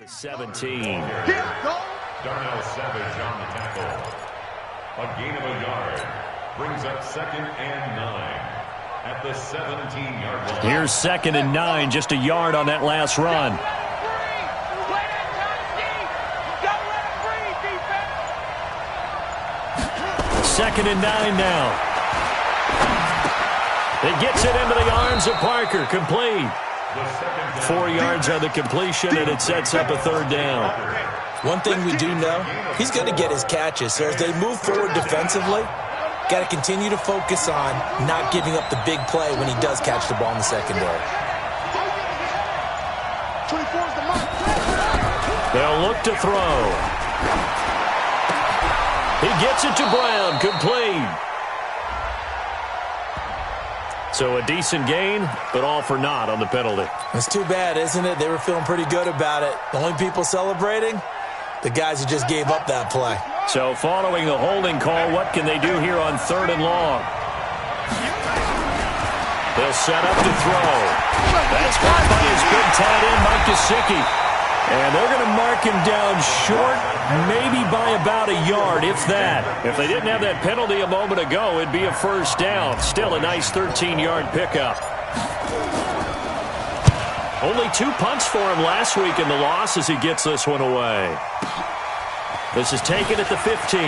17. Darnell Savage on the tackle. A gain of a yard. Brings up 2nd and 9 at the 17-yard line. Here's 2nd and 9, just a yard on that last run. Second and 9 now. It gets it into the arms of Parker. Complete. 4 yards on the completion, and it sets up a 3rd down. One thing we do know, he's going to get his catches. So as they move forward defensively, got to continue to focus on not giving up the big play when he does catch the ball in the secondary. They'll look to throw. He gets it to Brown, complete. So a decent gain, but all for naught on the penalty. It's too bad, isn't it? They were feeling pretty good about it. The only people celebrating, the guys who just gave up that play. So following the holding call, what can they do here on 3rd and long? They'll set up to throw. That's caught by his big tight end, Mike Gesicki. And they're going to mark him down short, maybe by about a yard, if that. If they didn't have that penalty a moment ago, it'd be a 1st down. Still a nice 13-yard pickup. Only 2 punts for him last week in the loss as he gets this one away. This is taken at the 15.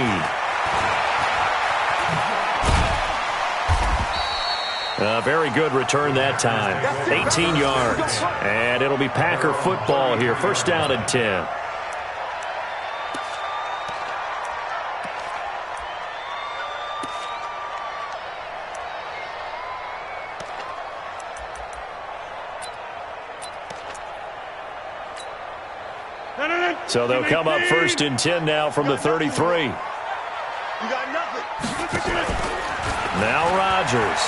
A very good return that time. 18 yards. And it'll be Packer football here. 1st down and 10. So they'll come up 1st and 10 now from the 33. You got nothing. Now Rodgers.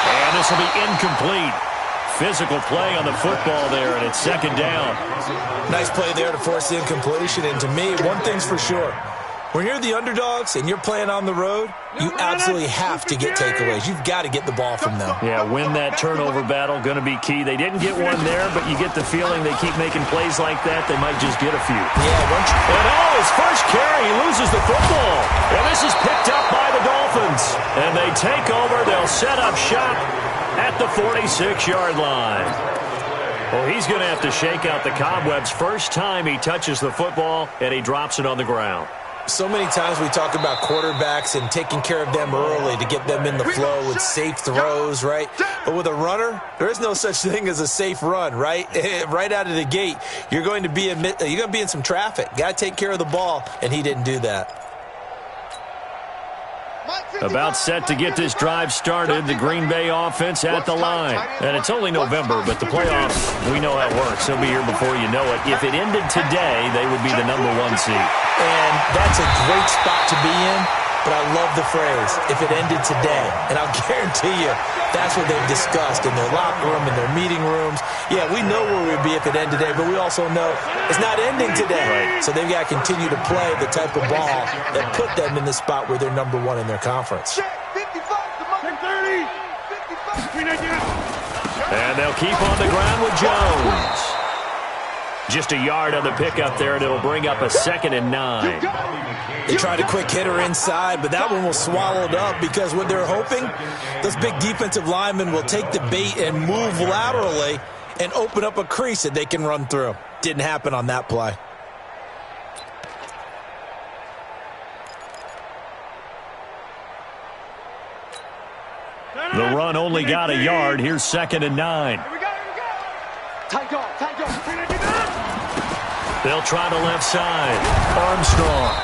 And this will be incomplete. Physical play on the football there, and it's 2nd down. Nice play there to force the incompletion. And to me, one thing's for sure. When you're the underdogs and you're playing on the road, you absolutely have to get takeaways. You've got to get the ball from them. Yeah, win that turnover battle, going to be key. They didn't get one there, but you get the feeling they keep making plays like that, they might just get a few. Yeah, and his first carry, he loses the football. And this is picked up by the Dolphins. And they take over. They'll set up shop at the 46-yard line. Well, he's going to have to shake out the cobwebs. First time he touches the football, and he drops it on the ground. So many times we talk about quarterbacks and taking care of them early to get them in the flow with safe throws, right? But with a runner, there is no such thing as a safe run, right? Right out of the gate, you're going to be in some traffic. Got to take care of the ball, and he didn't do that. About set to get this drive started, the Green Bay offense at the line. And it's only November, but the playoffs, we know how it works. They'll be here before you know it. If it ended today, they would be the #1 seed. And that's a great spot to be in, but I love the phrase, if it ended today. And I'll guarantee you, that's what they've discussed in their locker room, in their meeting rooms. Yeah, we know where we'd be if it ended today, but we also know it's not ending today. Right. So they've got to continue to play the type of ball that put them in the spot where they're #1 in their conference. And they'll keep on the ground with Jones. Just a yard on the pickup there, and it'll bring up a 2nd and 9. They tried a quick hitter inside, but that one was swallowed up because what they're hoping, those big defensive linemen will take the bait and move laterally and open up a crease that they can run through. Didn't happen on that play. The run only got a yard. Here's 2nd and 9. They'll try the left side. Armstrong.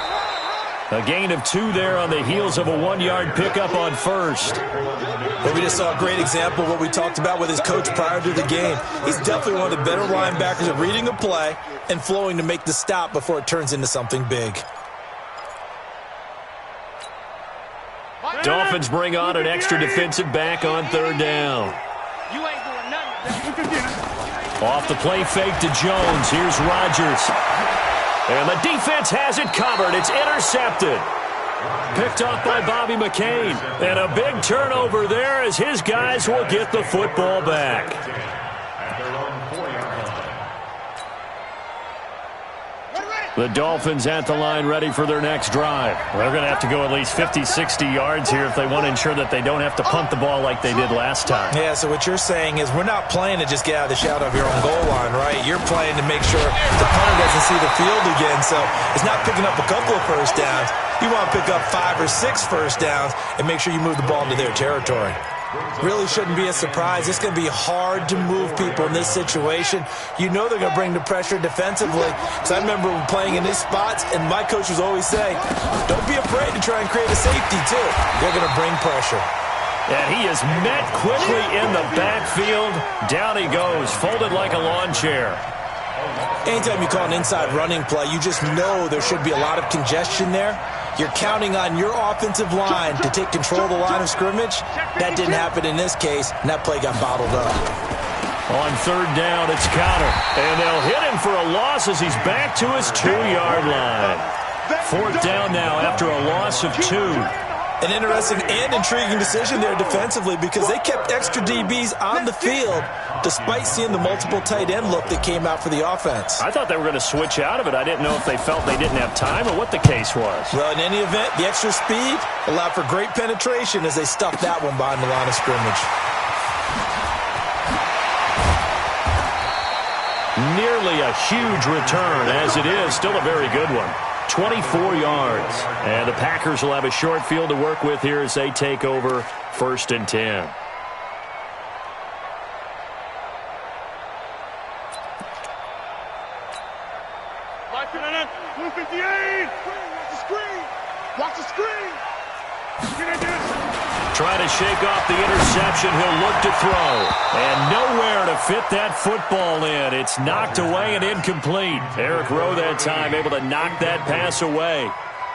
A gain of 2 there on the heels of a 1-yard pickup on 1st. Well, we just saw a great example of what we talked about with his coach prior to the game. He's definitely one of the better linebackers at reading a play and flowing to make the stop before it turns into something big. Dolphins bring on an extra defensive back on 3rd down. Off the play fake to Jones. Here's Rodgers. And the defense has it covered. It's intercepted. Picked off by Bobby McCain. And a big turnover there as his guys will get the football back. The Dolphins at the line ready for their next drive. They're going to have to go at least 50, 60 yards here if they want to ensure that they don't have to punt the ball like they did last time. Yeah, so what you're saying is we're not playing to just get out of the shadow of your own goal line, right? You're playing to make sure the punter doesn't see the field again. So it's not picking up a couple of first downs. You want to pick up 5 or 6 first downs and make sure you move the ball into their territory. Really shouldn't be a surprise. It's going to be hard to move people in this situation. You know they're going to bring the pressure defensively. So I remember playing in these spots, and my coach was always saying, don't be afraid to try and create a safety, too. They're going to bring pressure. And he is met quickly in the backfield. Down he goes, folded like a lawn chair. Anytime you call an inside running play, you just know there should be a lot of congestion there. You're counting on your offensive line to take control of the line of scrimmage. That didn't happen in this case, and that play got bottled up. On third down, it's Connor. And they'll hit him for a loss as he's back to his 2-yard line. Fourth down now after a loss of 2. An interesting and intriguing decision there defensively because they kept extra DBs on the field despite seeing the multiple tight end look that came out for the offense. I thought they were going to switch out of it. I didn't know if they felt they didn't have time or what the case was. Well, in any event, the extra speed allowed for great penetration as they stuffed that one behind the line of scrimmage. Nearly a huge return, as it is still a very good one. 24 yards. And the Packers will have a short field to work with here as they take over 1st and 10. Watch the screen. Trying to shake off the interception. He'll look to throw. And nowhere to fit that football in. It's knocked away and incomplete. Eric Rowe that time able to knock that pass away.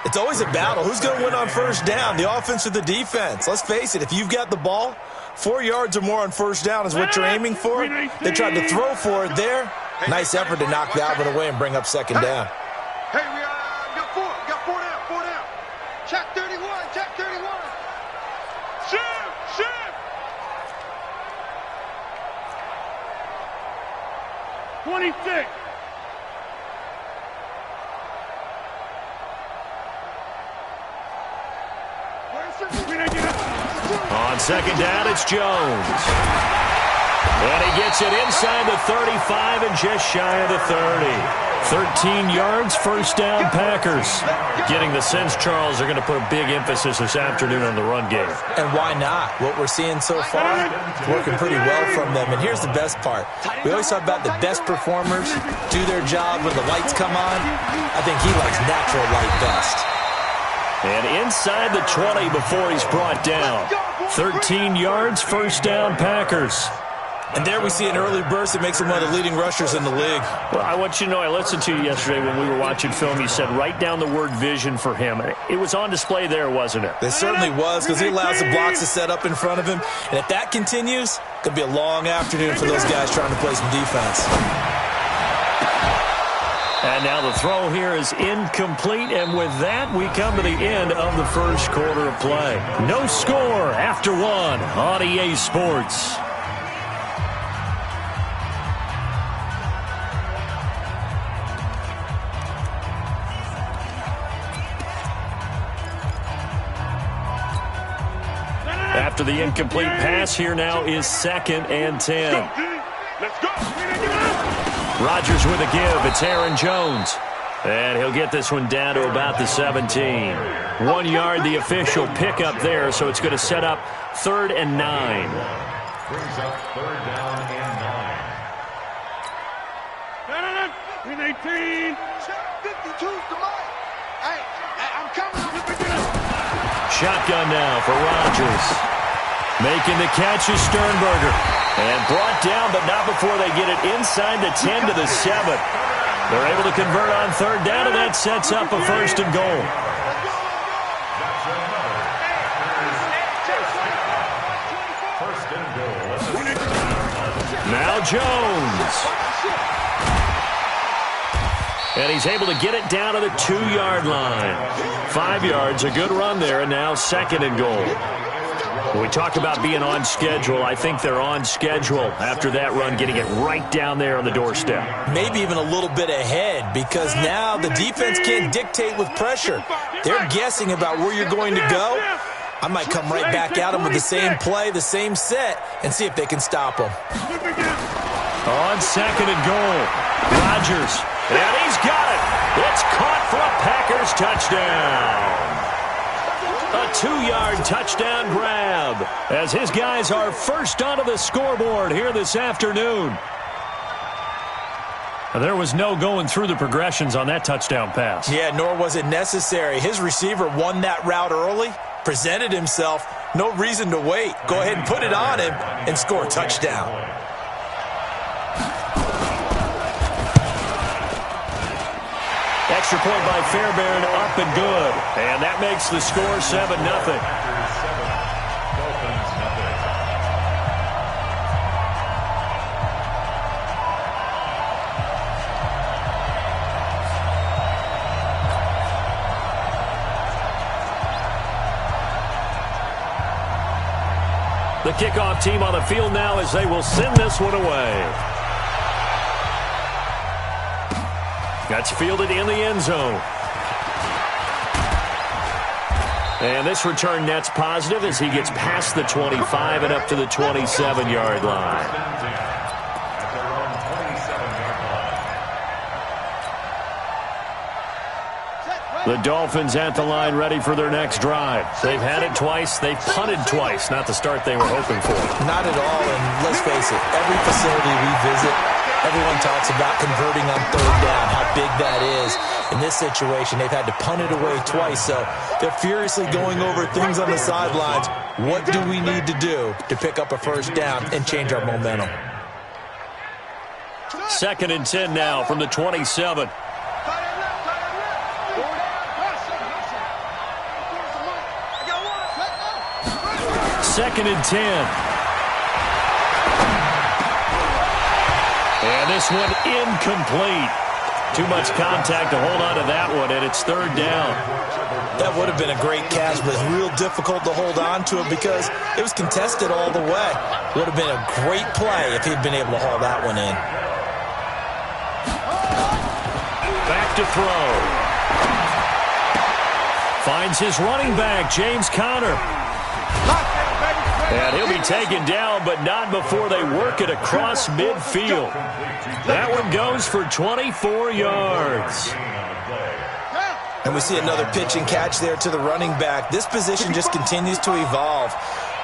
It's always a battle. Who's going to win on first down, the offense or the defense? Let's face it, if you've got the ball, 4 yards or more on first down is what you're aiming for. They tried to throw for it there. Nice effort to knock that one away and bring up second down. Hey, we got 4 down. Check 31. 26. On second down, it's Jones. And he gets it inside the 35 and just shy of the 30. 13 yards, first down, Packers. Getting the sense, Charles, they're going to put a big emphasis this afternoon on the run game. And why not? What we're seeing so far, working pretty well from them. And here's the best part. We always talk about the best performers do their job when the lights come on. I think he likes natural light best. And inside the 20 before he's brought down. 13 yards, first down, Packers. And there we see an early burst that makes him one of the leading rushers in the league. Well, I want you to know, I listened to you yesterday when we were watching film. You said write down the word vision for him. It was on display there, wasn't it? It certainly was, because he allows the blocks to set up in front of him. And if that continues, it could be a long afternoon for those guys trying to play some defense. And now the throw here is incomplete. And with that, we come to the end of the first quarter of play. No score after 1 on EA Sports. After the incomplete pass, here now is 2nd and 10. Let's go. Rodgers with a give. It's Aaron Jones. And he'll get this one down to about the 17. 1 yard, the official pickup there, so it's going to set up 3rd and 9. Brings up 3rd down and 9. 18. 52, come on. Hey, I'm coming. Shotgun now for Rodgers. Making the catch is Sternberger. And brought down, but not before they get it inside the 10 to the 7. They're able to convert on 3rd down, and that sets up a 1st and goal. Now Jones. And he's able to get it down to the 2-yard line. 5 yards, a good run there, and now 2nd and goal. We talked about being on schedule. I think they're on schedule after that run, getting it right down there on the doorstep. Maybe even a little bit ahead, because now the defense can't dictate with pressure. They're guessing about where you're going to go. I might come right back at them with the same play, the same set, and see if they can stop them. On second and goal, Rodgers, and he's got it. It's caught for a Packers touchdown. A 2-yard touchdown grab as his guys are first onto the scoreboard here this afternoon. There was no going through the progressions on that touchdown pass. Yeah, nor was it necessary. His receiver won that route early, presented himself, no reason to wait. Go ahead and put it on him and score a touchdown. Extra point by Fairbairn, up and good. And that makes the score 7-0. The kickoff team on the field now as they will send this one away. That's fielded in the end zone. And this return net's positive as he gets past the 25 and up to the 27-yard line. The Dolphins at the line ready for their next drive. They've had it twice. They've punted twice. Not the start they were hoping for. Not at all, and let's face it, every facility we visit, everyone talks about converting on third down, how big that is. In this situation, they've had to punt it away twice, so they're furiously going over things on the sidelines. What do we need to do to pick up a first down and change our momentum? 2nd and 10 now from the 27. 2nd and 10. And this one incomplete. Too much contact to hold on to that one, and it's 3rd down. That would have been a great catch, but it's real difficult to hold on to it because it was contested all the way. Would have been a great play if he'd been able to haul that one in. Back to throw. Finds his running back, James Conner. And he'll be taken down, but not before they work it across midfield. That one goes for 24 yards. And we see another pitch and catch there to the running back. This position just continues to evolve.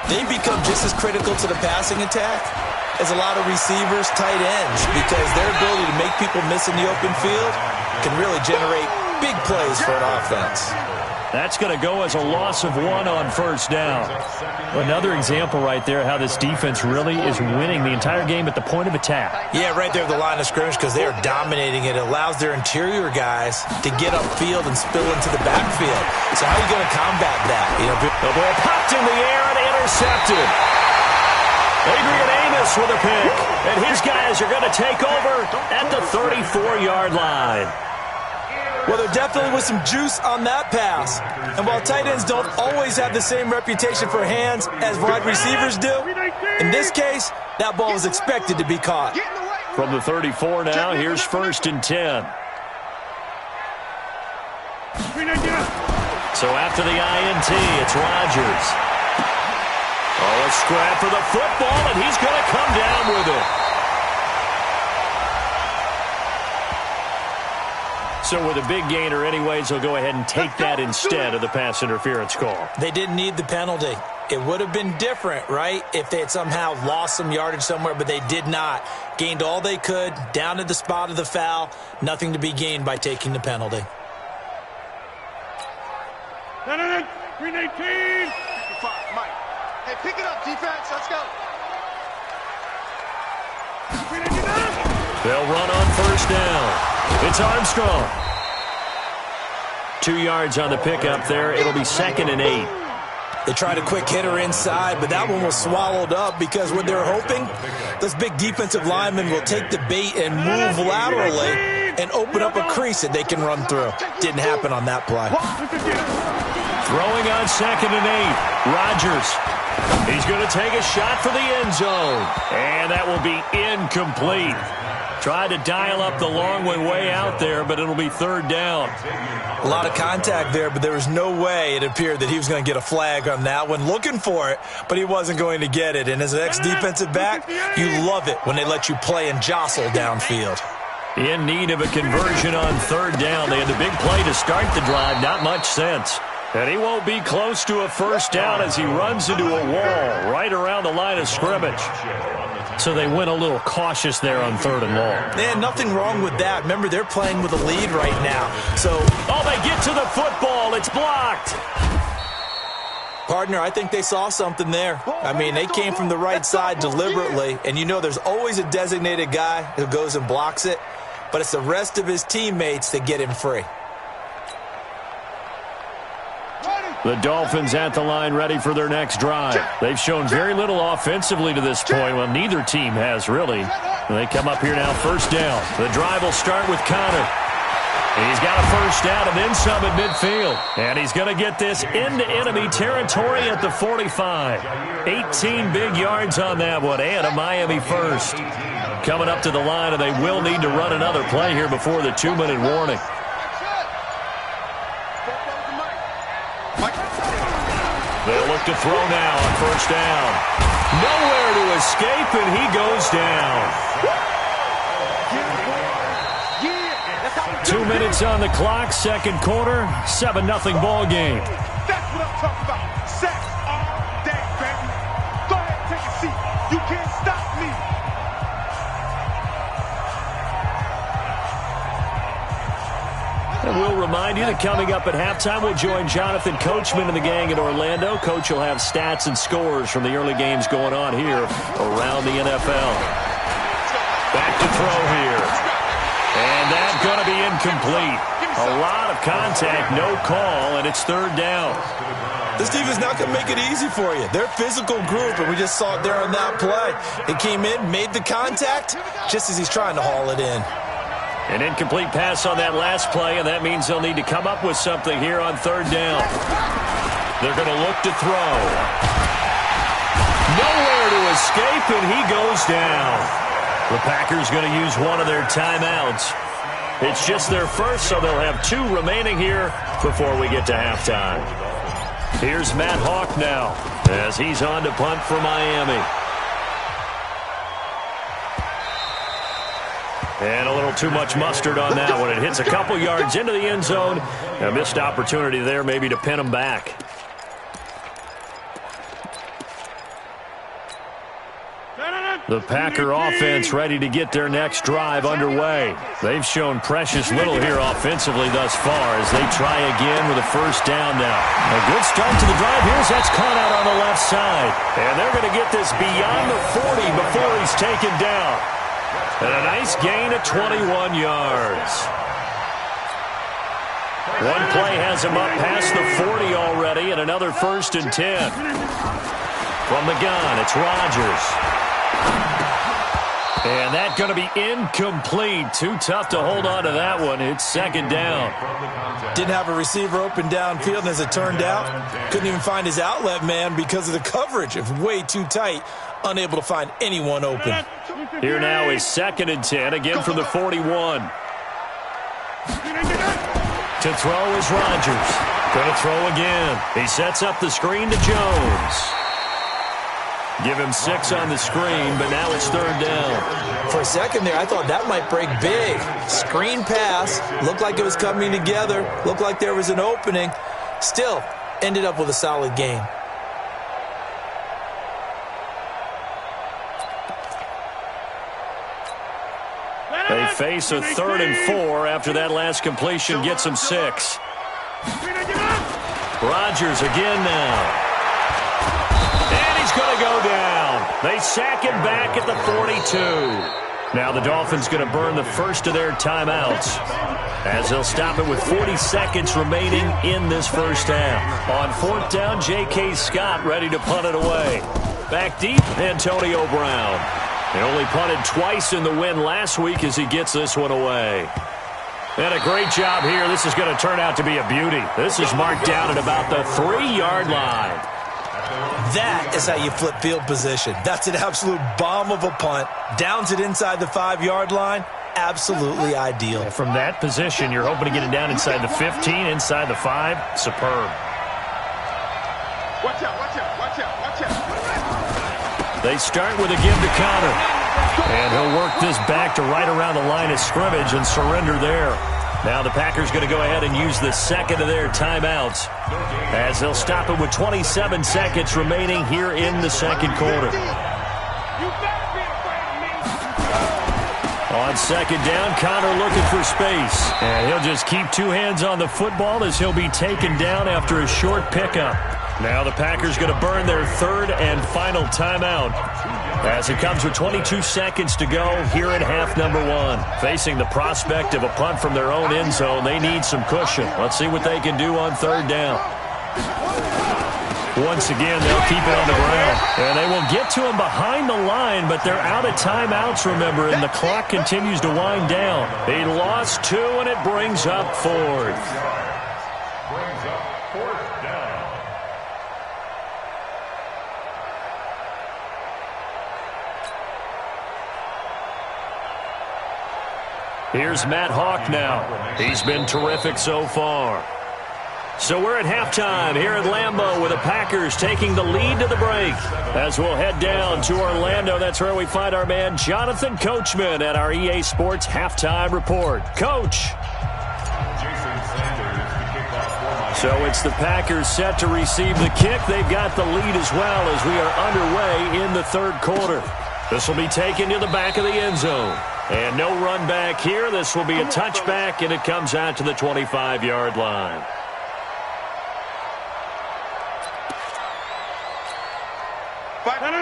They become just as critical to the passing attack as a lot of receivers, tight ends, because their ability to make people miss in the open field can really generate big plays for an offense. That's going to go as a loss of 1 on 1st down. Another example right there how this defense really is winning the entire game at the point of attack. Yeah, right there at the line of scrimmage because they are dominating it. It allows their interior guys to get upfield and spill into the backfield. So how are you going to combat that? You know, the ball popped in the air and intercepted. Adrian Amos with a pick. And his guys are going to take over at the 34-yard line. Well, there definitely was some juice on that pass. And while tight ends don't always have the same reputation for hands as wide receivers do, in this case, that ball was expected to be caught. From the 34 now, here's 1st and 10. So after the INT, it's Rodgers. Oh, a scrap for the football, and he's going to come down with it. So with a big gainer anyways, they'll go ahead and take that instead of the pass interference call. They didn't need the penalty. It would have been different, right, if they had somehow lost some yardage somewhere, but they did not. Gained all they could, down at the spot of the foul. Nothing to be gained by taking the penalty. 319. Mike. Hey, pick it up, defense. Let's go. They'll run on 1st down. It's Armstrong. 2 yards on the pickup there. It'll be 2nd and 8. They tried a quick hitter inside, but that one was swallowed up because what they're hoping, those big defensive linemen will take the bait and move laterally and open up a crease that they can run through. Didn't happen on that play. Throwing on 2nd and 8. Rodgers. He's going to take a shot for the end zone. And that will be incomplete. Tried to dial up the long way out there, but it'll be third down. A lot of contact there, but there was no way it appeared that he was going to get a flag on that one. Looking for it, but he wasn't going to get it. And as an ex-defensive back, you love it when they let you play and jostle downfield. In need of a conversion on third down. They had the big play to start the drive. Not much sense. And he won't be close to a first down as he runs into a wall right around the line of scrimmage. So they went a little cautious there on third and long. Man, nothing wrong with that. Remember, they're playing with a lead right now. So, they get to the football. It's blocked. Partner, I think they saw something there. I mean, they came from the right side deliberately, and you know there's always a designated guy who goes and blocks it, but it's the rest of his teammates that get him free. The Dolphins at the line ready for their next drive. They've shown very little offensively to this point. Well, neither team has really. They come up here now, first down. The drive will start with Connor. He's got a first down and then some at midfield. And he's going to get this into enemy territory at the 45. 18 big yards on that one and a Miami first. Coming up to the line, and they will need to run another play here before the 2-minute warning. They'll look to throw now on first down. Nowhere to escape, and he goes down. 2 minutes on the clock, second quarter, 7-0 ball game. That's what I'm talking about. Sacks all day, baby. Go ahead, take a seat. You can't stop me. And we'll remind you that coming up at halftime, we'll join Jonathan Coachman and the gang in Orlando. Coach will have stats and scores from the early games going on here around the NFL. Back to throw here. And that's going to be incomplete. A lot of contact, no call, and it's third down. This team is not going to make it easy for you. They're a physical group, and we just saw it there on that play. He came in, made the contact, just as he's trying to haul it in. An incomplete pass on that last play, and that means they'll need to come up with something here on third down. They're going to look to throw. Nowhere to escape, and he goes down. The Packers going to use one of their timeouts. It's just their first, so they'll have 2 remaining here before we get to halftime. Here's Matt Hawk now as he's on to punt for Miami. And a little too much mustard on that one. It hits a couple yards into the end zone. A missed opportunity there maybe to pin them back. The Packer offense ready to get their next drive underway. They've shown precious little here offensively thus far as they try again with a first down now. A good start to the drive here as that's caught out on the left side. And they're going to get this beyond the 40 before he's taken down. And a nice gain of 21 yards. One play has him up past the 40 already, and another 1st and 10. From the gun, it's Rodgers. And that's going to be incomplete. Too tough to hold on to that one. It's second down. Didn't have a receiver open downfield, and as it turned out, couldn't even find his outlet man because of the coverage. It was way too tight, unable to find anyone open. Here now is 2nd and 10, again from the 41. To throw is Rodgers. Going to throw again. He sets up the screen to Jones. Give him 6 on the screen, but now it's third down. For a second there, I thought that might break big. Screen pass. Looked like it was coming together. Looked like there was an opening. Still, ended up with a solid gain. They face a 3rd and 4 after that last completion gets them 6. Rodgers again now. And he's going to go down. They sack him back at the 42. Now the Dolphins going to burn the first of their timeouts as they'll stop it with 40 seconds remaining in this first half. On 4th down, J.K. Scott ready to punt it away. Back deep, Antonio Brown. He only punted twice in the win last week as he gets this one away. And a great job here. This is going to turn out to be a beauty. This is marked down at about the 3-yard line. That is how you flip field position. That's an absolute bomb of a punt. Downs it inside the 5-yard line. Absolutely ideal. From that position, you're hoping to get it down inside the 15, inside the 5. Superb. Watch out, watch out, watch out, watch out. They start with a give to Connor. And he'll work this back to right around the line of scrimmage and surrender there. Now the Packers going to go ahead and use the second of their timeouts, as they'll stop it with 27 seconds remaining here in the second quarter. On second down, Connor looking for space. And he'll just keep two hands on the football as he'll be taken down after a short pickup. Now the Packers going to burn their third and final timeout, as it comes with 22 seconds to go here in half number 1. Facing the prospect of a punt from their own end zone, they need some cushion. Let's see what they can do on third down. Once again, they'll keep it on the ground. And they will get to him behind the line, but they're out of timeouts, remember, and the clock continues to wind down. They lost 2, and it brings up 4th. Brings up 4th down. Here's Matt Hawk now. He's been terrific so far. So we're at halftime here at Lambeau with the Packers taking the lead to the break. As we'll head down to Orlando, that's where we find our man Jonathan Coachman at our EA Sports Halftime Report. Coach. So it's the Packers set to receive the kick. They've got the lead as well as we are underway in the third quarter. This will be taken to the back of the end zone. And no run back here. This will be a touchback, and it comes out to the 25-yard line.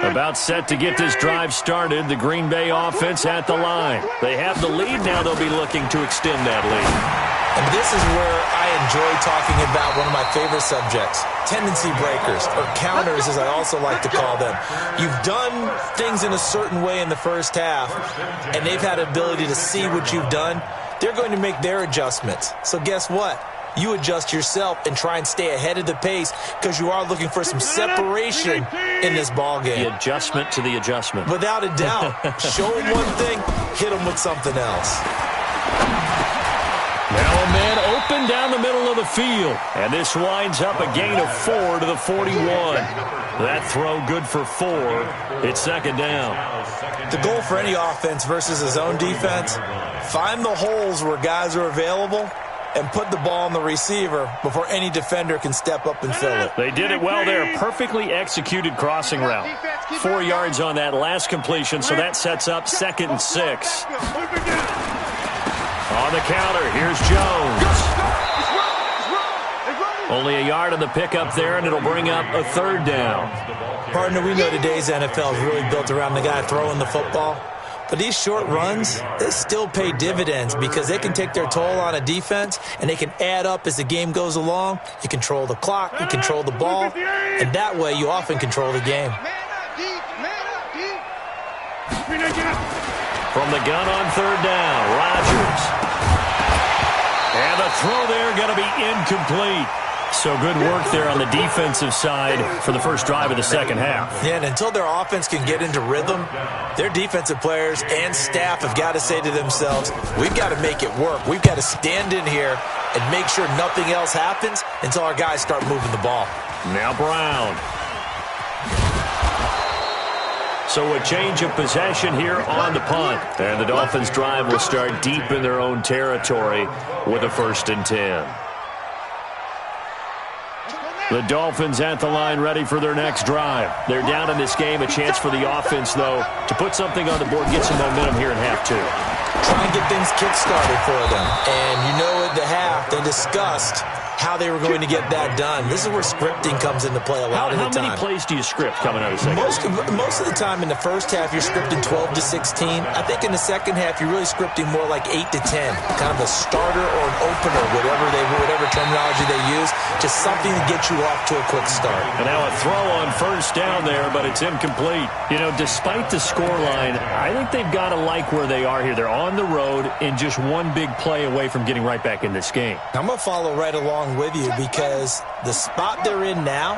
About set to get this drive started. The Green Bay offense at the line. They have the lead. Now they'll be looking to extend that lead. And this is where I enjoy talking about one of my favorite subjects, tendency breakers, or counters as I also like to call them. You've done things in a certain way in the first half, and they've had the ability to see what you've done. They're going to make their adjustments. So guess what? You adjust yourself and try and stay ahead of the pace because you are looking for some separation in this ball game. The adjustment to the adjustment. Without a doubt. Show them one thing, hit them with something else. Now a man open down the middle of the field. And this winds up a gain of 4 to the 41. That throw good for 4. It's second down. The goal for any offense versus his own defense, find the holes where guys are available and put the ball on the receiver before any defender can step up and fill it. They did it well there. Perfectly executed crossing route. 4 yards on that last completion, so that sets up 2nd and 6. On the counter, here's Jones. Only a yard on the pickup there, and it'll bring up a third down. Partner, we know today's NFL is really built around the guy throwing the football. But these short runs, they still pay dividends because they can take their toll on a defense, and they can add up as the game goes along. You control the clock, you control the ball, and that way you often control the game. From the gun on third down, Rodgers. And the throw there going to be incomplete. So good work there on the defensive side for the first drive of the second half. Yeah, and until their offense can get into rhythm, their defensive players and staff have got to say to themselves, we've got to make it work. We've got to stand in here and make sure nothing else happens until our guys start moving the ball. Now Brown. So a change of possession here on the punt. And the Dolphins' drive will start deep in their own territory with a 1st and 10. The Dolphins at the line ready for their next drive. They're down in this game. A chance for the offense, though, to put something on the board, get some momentum here in half 2. Try and get things kick-started for them. And you know at the half, they discussed how they were going to get that done. This is where scripting comes into play a lot of the time. How many plays do you script coming out of the second half? Most of the time in the first half, you're scripting 12 to 16. I think in the second half, you're really scripting more like 8 to 10. Kind of a starter or an opener, whatever terminology they use. Just something to get you off to a quick start. And now a throw on first down there, but it's incomplete. You know, despite the scoreline, I think they've got to like where they are here. They're on the road and just one big play away from getting right back in this game. I'm going to follow right along with you because the spot they're in now,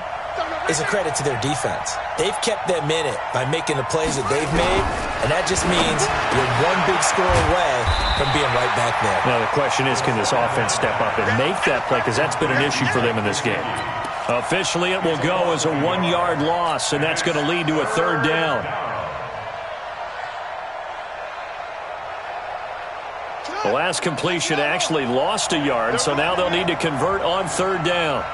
is a credit to their defense. They've kept them in it by making the plays that they've made, and that just means you're one big score away from being right back there. Now the question is, can this offense step up and make that play? Because that's been an issue for them in this game. Officially, it will go as a 1-yard loss, and that's going to lead to a third down. The last completion actually lost a yard, so now they'll need to convert on third down.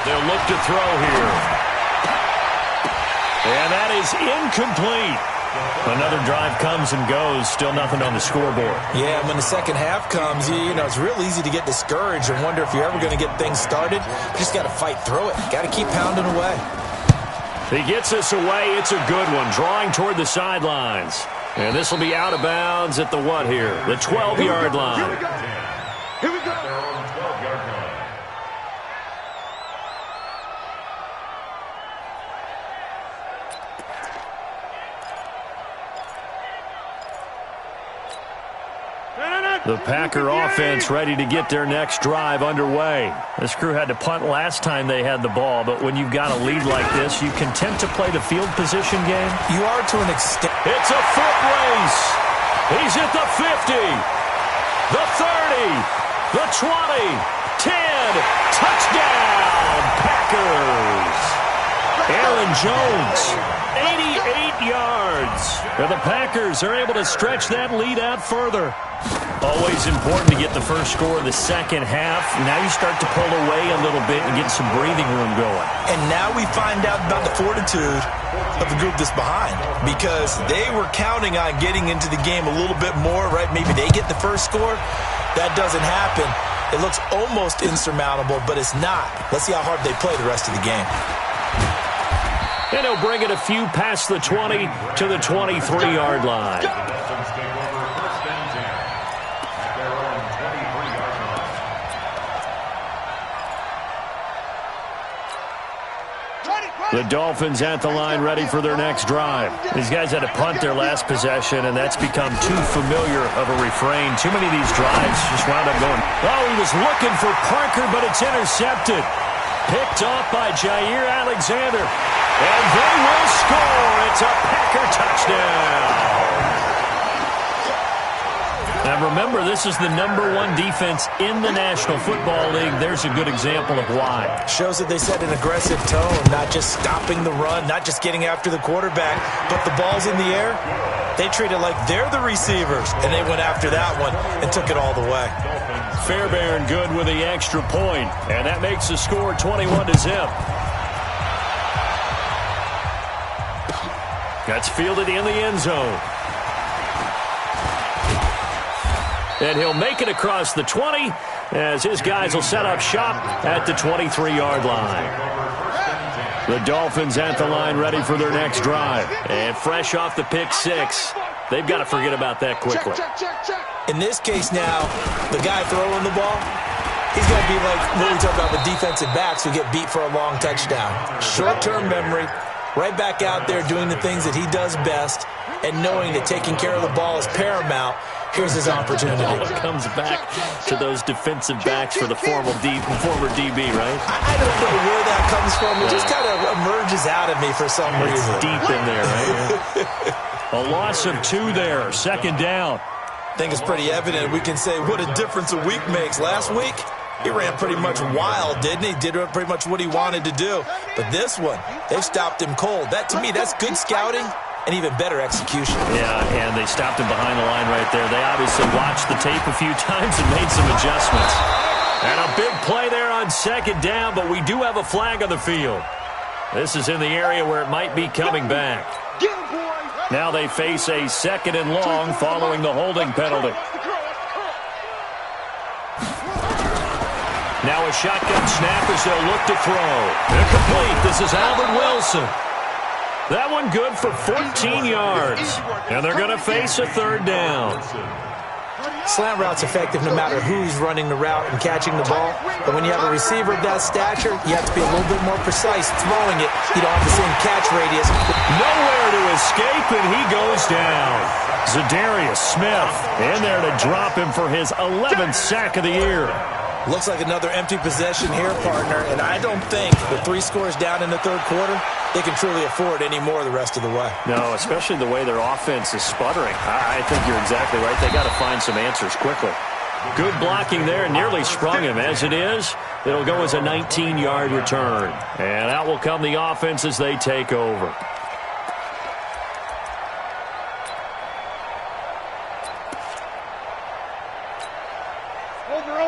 They'll look to throw here. And that is incomplete. Another drive comes and goes. Still nothing on the scoreboard. Yeah, when the second half comes, you know, it's real easy to get discouraged and wonder if you're ever going to get things started. You just got to fight through it. Got to keep pounding away. He gets us away. It's a good one. Drawing toward the sidelines. And this will be out of bounds at the what here? The 12-yard line. Here we go. Their own 12-yard line. The Packer offense ready to get their next drive underway. This crew had to punt last time they had the ball, but when you've got a lead like this, you content to play the field position game? You are to an extent. It's a foot race. He's at the 50, the 30, the 20, 10. Touchdown, Packers. Aaron Jones, 88 yards. And the Packers are able to stretch that lead out further. Always important to get the first score in the second half. Now you start to pull away a little bit and get some breathing room going. And now we find out about the fortitude of the group that's behind, because they were counting on getting into the game a little bit more, right? Maybe they get the first score. That doesn't happen. It looks almost insurmountable, but it's not. Let's see how hard they play the rest of the game. And he'll bring it a few past the 20 to the 23-yard line. The Dolphins at the line ready for their next drive. These guys had to punt their last possession, and that's become too familiar of a refrain. Too many of these drives just wound up going, oh, he was looking for Parker, but it's intercepted. Picked off by Jair Alexander. And they will score. It's a Packer touchdown. Now remember, this is the #1 defense in the National Football League. There's a good example of why. Shows that they set an aggressive tone, not just stopping the run, not just getting after the quarterback, but the ball's in the air. They treat it like they're the receivers, and they went after that one and took it all the way. Fairbairn good with the extra point, and that makes the score 21-0. That's fielded in the end zone. And he'll make it across the 20 as his guys will set up shop at the 23-yard line. The Dolphins at the line ready for their next drive. And fresh off the pick six, they've got to forget about that quickly. In this case now, the guy throwing the ball, he's going to be like what we talk about with defensive backs who get beat for a long touchdown. Short-term memory, right back out there doing the things that he does best, and knowing that taking care of the ball is paramount. Here's his opportunity. It comes back to those defensive backs for the former DB, right? I don't know where that comes from. It just kind of emerges out of me for some reason. It's deep in there, right? A loss of 2 there, second down. I think it's pretty evident. We can say what a difference a week makes. Last week, he ran pretty much wild, didn't he? Did pretty much what he wanted to do. But this one, they've stopped him cold. That, to me, that's good scouting and even better execution. Yeah, and they stopped him behind the line right there. They obviously watched the tape a few times and made some adjustments. And a big play there on second down, but we do have a flag on the field. This is in the area where it might be coming back. Now they face a second and long following the holding penalty. Now a shotgun snap as they'll look to throw. Incomplete. This is Alvin Wilson. That one good for 14 yards. And they're going to face a third down. Slant route's effective no matter who's running the route and catching the ball. But when you have a receiver of that stature, you have to be a little bit more precise throwing it. You don't have the same catch radius. Nowhere to escape, and he goes down. Zadarius Smith in there to drop him for his 11th sack of the year. Looks like another empty possession here, partner, and I don't think with 3 scores down in the third quarter, they can truly afford any more the rest of the way. No, especially the way their offense is sputtering. I think you're exactly right. They got to find some answers quickly. Good blocking there, nearly sprung him. As it is, it'll go as a 19-yard return. And out will come the offense as they take over.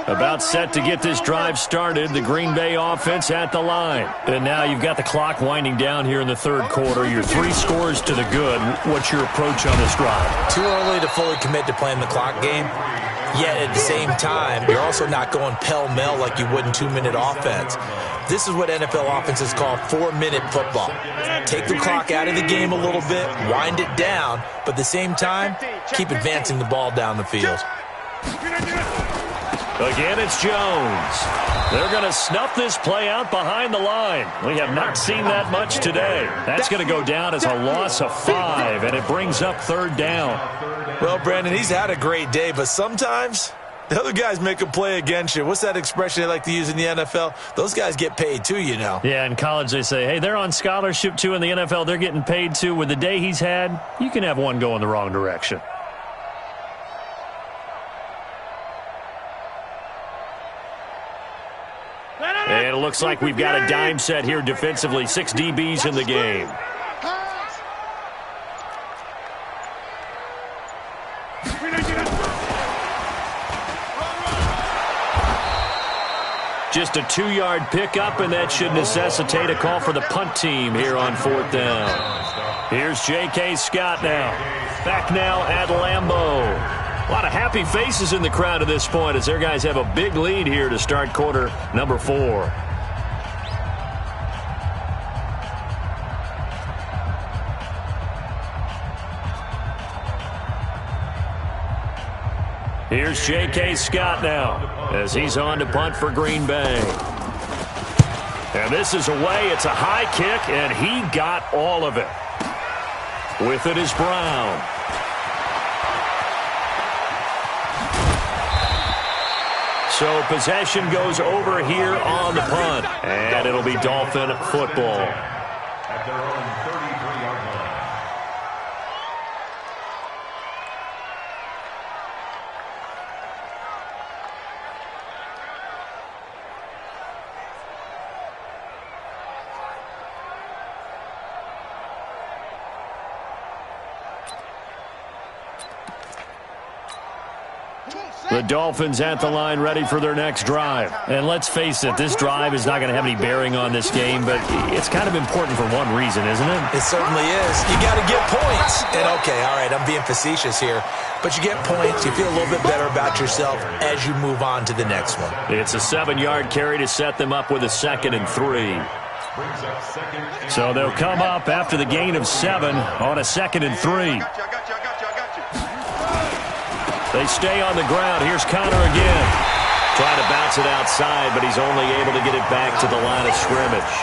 About set to get this drive started, the Green Bay offense at the line. And now you've got the clock winding down here in the third quarter. You're 3 scores to the good. What's your approach on this drive? Too early to fully commit to playing the clock game. Yet at the same time, you're also not going pell-mell like you would in 2-minute offense. This is what NFL offenses call 4-minute football. Take the clock out of the game a little bit, wind it down, but at the same time, keep advancing the ball down the field. Again, it's Jones. They're going to snuff this play out behind the line. We have not seen that much today. That's going to go down as a loss of 5, and it brings up third down. Well, Brandon, he's had a great day, but sometimes the other guys make a play against you. What's that expression they like to use in the NFL? Those guys get paid too, you know. Yeah, in college they say, hey, they're on scholarship too. In the NFL, they're getting paid too. With the day he's had, you can have one go in the wrong direction. And it looks like we've got a dime set here defensively. 6 DBs in the game. Just a 2-yard pickup, and that should necessitate a call for the punt team here on 4th down. Here's J.K. Scott now. Back now at Lambeau. A lot of happy faces in the crowd at this point as their guys have a big lead here to start quarter number 4. Here's J.K. Scott now as he's on to punt for Green Bay. And this is away. It's a high kick, and he got all of it. With it is Brown. So possession goes over here on the punt, and it'll be Dolphin football. At their own 33-yard line. The Dolphins at the line ready for their next drive. And let's face it, this drive is not going to have any bearing on this game, but it's kind of important for one reason, isn't it? It certainly is. You got to get points. And okay, all right, I'm being facetious here, but you get points, you feel a little bit better about yourself as you move on to the next one. It's a 7-yard carry to set them up with a 2nd and 3. So they'll come up after the gain of 7 on a 2nd and 3. They stay on the ground. Here's Connor again. Trying to bounce it outside, but he's only able to get it back to the line of scrimmage.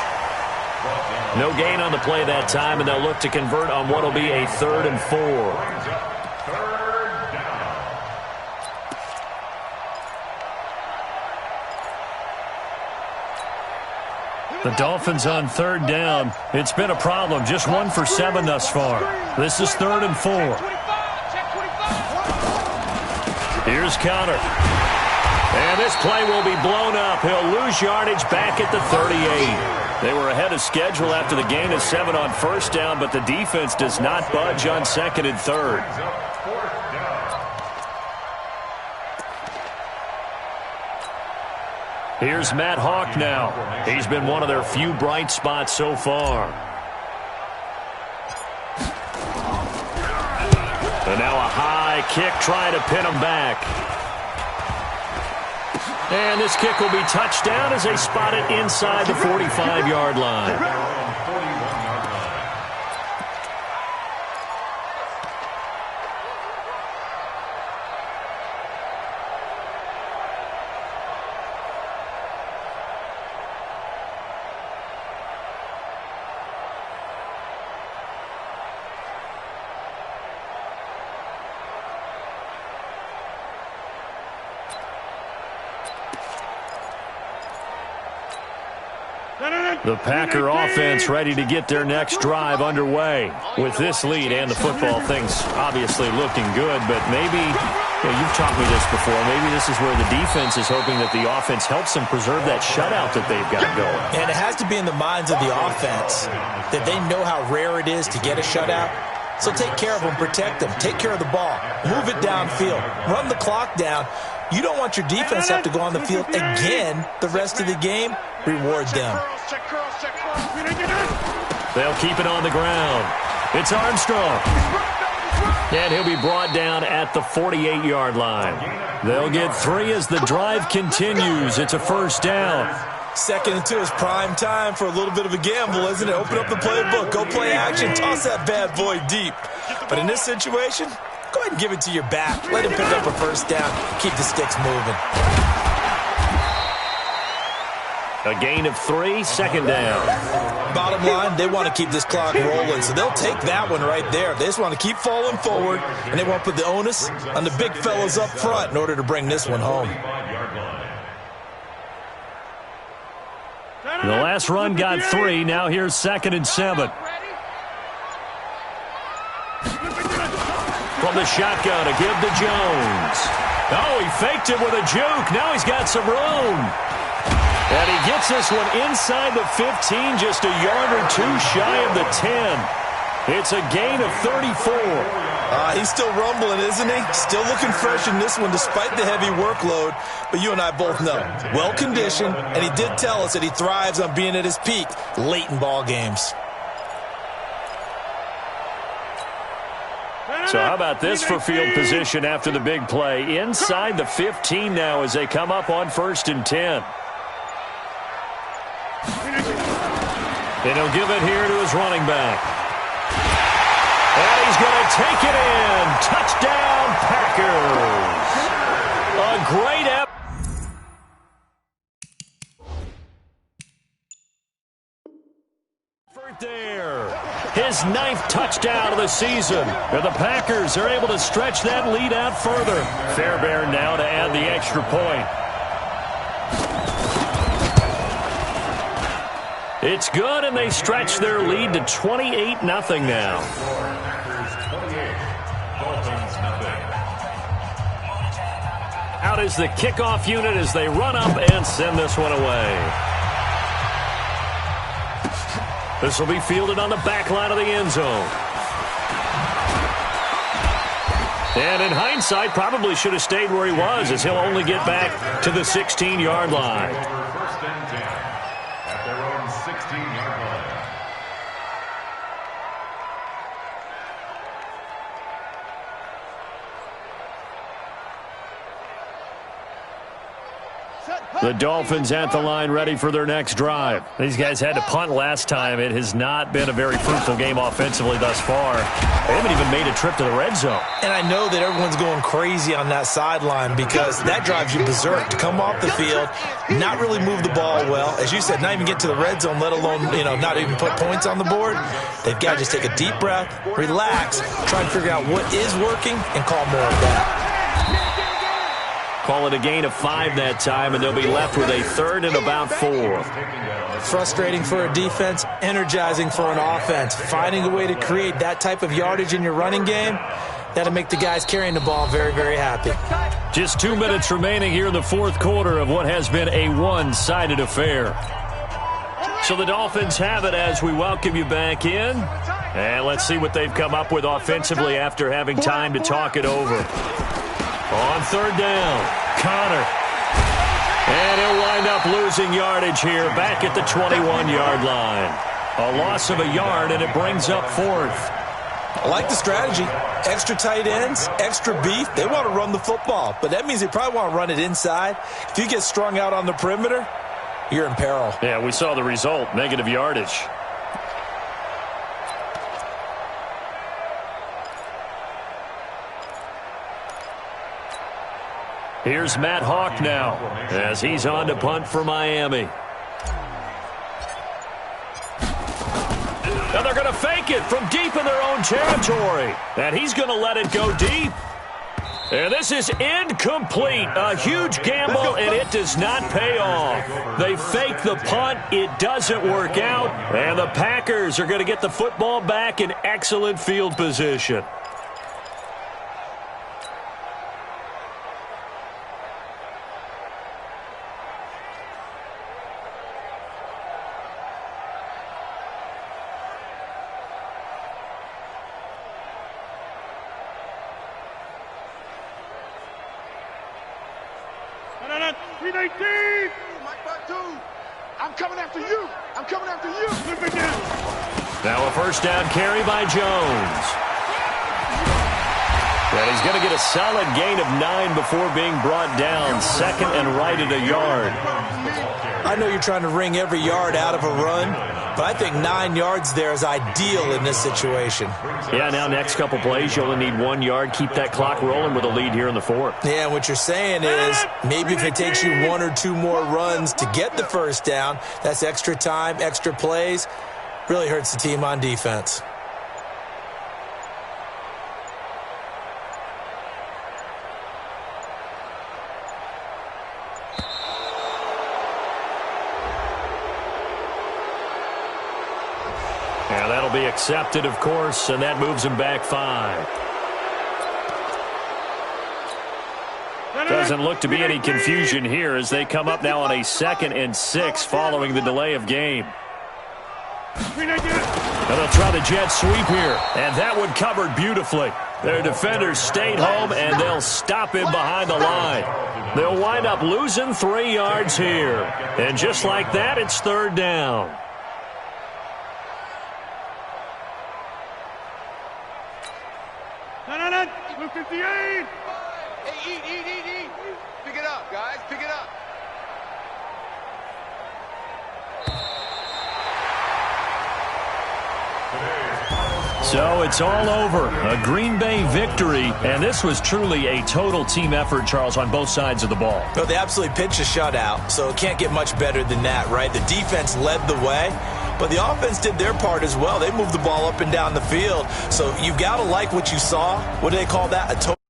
No gain on the play that time, and they'll look to convert on what will be a 3rd and 4. The Dolphins on 3rd down. It's been a problem. Just 1 for 7 thus far. This is 3rd and 4. Here's Connor. And this play will be blown up. He'll lose yardage back at the 38. They were ahead of schedule after the gain of 7 on 1st down, but the defense does not budge on 2nd and 3rd. Here's Matt Hawk now. He's been one of their few bright spots so far. And now a high kick trying to pin him back. And this kick will be touched down as they spot it inside the 45-yard line. The Packer offense ready to get their next drive underway. With this lead and the football, things obviously looking good, but maybe, you've taught me this before, maybe this is where the defense is hoping that the offense helps them preserve that shutout that they've got going. And it has to be in the minds of the offense that they know how rare it is to get a shutout. So take care of them, protect them, take care of the ball, move it downfield, run the clock down. You don't want your defense to have to go on the field again the rest of the game. Reward them. They'll keep it on the ground. It's Armstrong. And he'll be brought down at the 48-yard line. They'll get 3 as the drive continues. It's a first down. 2nd and 2 is prime time for a little bit of a gamble, isn't it? Open up the playbook, go play action, toss that bad boy deep. But in this situation, go ahead and give it to your back. Let him pick up a first down. Keep the sticks moving. A gain of 3, 2nd down. Bottom line, they want to keep this clock rolling, so they'll take that one right there. They just want to keep falling forward, and they want to put the onus on the big fellas up front in order to bring this one home. The last run got 3. Now here's 2nd and 7. From the shotgun, a give to Jones. Oh, he faked it with a juke. Now he's got some room. And he gets this one inside the 15, just a yard or 2 shy of the 10. It's a gain of 34. He's still rumbling, isn't he? Still looking fresh in this one despite the heavy workload. But you and I both know, well-conditioned, and he did tell us that he thrives on being at his peak late in ball games. So how about this for field position after the big play? Inside the 15 now as they come up on 1st and 10. And he'll give it here to his running back. And he's going to take it in. Touchdown, Packers. A great effort there. His 9th touchdown of the season. And the Packers are able to stretch that lead out further. Fairbairn now to add the extra point. It's good, and they stretch their lead to 28-0 now. Out is the kickoff unit as they run up and send this one away. This will be fielded on the back line of the end zone. And in hindsight, probably should have stayed where he was, as he'll only get back to the 16-yard line. First and 10 at their own 16-yard line. The Dolphins at the line ready for their next drive. These guys had to punt last time. It has not been a very fruitful game offensively thus far. They haven't even made a trip to the red zone. And I know that everyone's going crazy on that sideline because that drives you berserk to come off the field, not really move the ball well. As you said, not even get to the red zone, let alone, not even put points on the board. They've got to just take a deep breath, relax, try and figure out what is working, and call more of that. Call it a gain of 5 that time, and they'll be left with a 3rd and about 4. Frustrating for a defense, energizing for an offense. Finding a way to create that type of yardage in your running game, that'll make the guys carrying the ball very, very happy. Just 2 minutes remaining here in the 4th quarter of what has been a one-sided affair. So the Dolphins have it as we welcome you back in. And let's see what they've come up with offensively after having time to talk it over. On 3rd down, Connor. And he'll wind up losing yardage here back at the 21-yard line. A loss of a yard, and it brings up 4th. I like the strategy. Extra tight ends, extra beef. They want to run the football, but that means they probably want to run it inside. If you get strung out on the perimeter, you're in peril. Yeah, we saw the result, negative yardage. Here's Matt Hawk now as he's on to punt for Miami. Now they're going to fake it from deep in their own territory. And he's going to let it go deep. And this is incomplete. A huge gamble, and it does not pay off. They fake the punt. It doesn't work out. And the Packers are going to get the football back in excellent field position. I'm coming after you. I'm coming after you. Now a first down carry by Jones. And he's going to get a solid gain of 9 before being brought down. Second and right at a yard. I know you're trying to wring every yard out of a run, but I think 9 yards there is ideal in this situation. Yeah, now next couple plays, you only need 1 yard. Keep that clock rolling with a lead here in the fourth. Yeah, what you're saying is maybe if it takes you 1 or 2 more runs to get the first down, that's extra time, extra plays, really hurts the team on defense. Yeah, that'll be accepted, of course, and that moves him back 5. Doesn't look to be any confusion here as they come up now on a 2nd and 6 following the delay of game. And they'll try the jet sweep here, and that one covered beautifully. Their defenders stayed home, and they'll stop him behind the line. They'll wind up losing 3 yards here. And just like that, it's 3rd down. Blue 58. Hey, eat. Pick it up, guys. Pick it up. So it's all over. A Green Bay victory, and this was truly a total team effort, Charles, on both sides of the ball. Well, they absolutely pitched a shutout, so it can't get much better than that, right? The defense led the way, but the offense did their part as well. They moved the ball up and down the field, so you've got to like what you saw. What do they call that? A total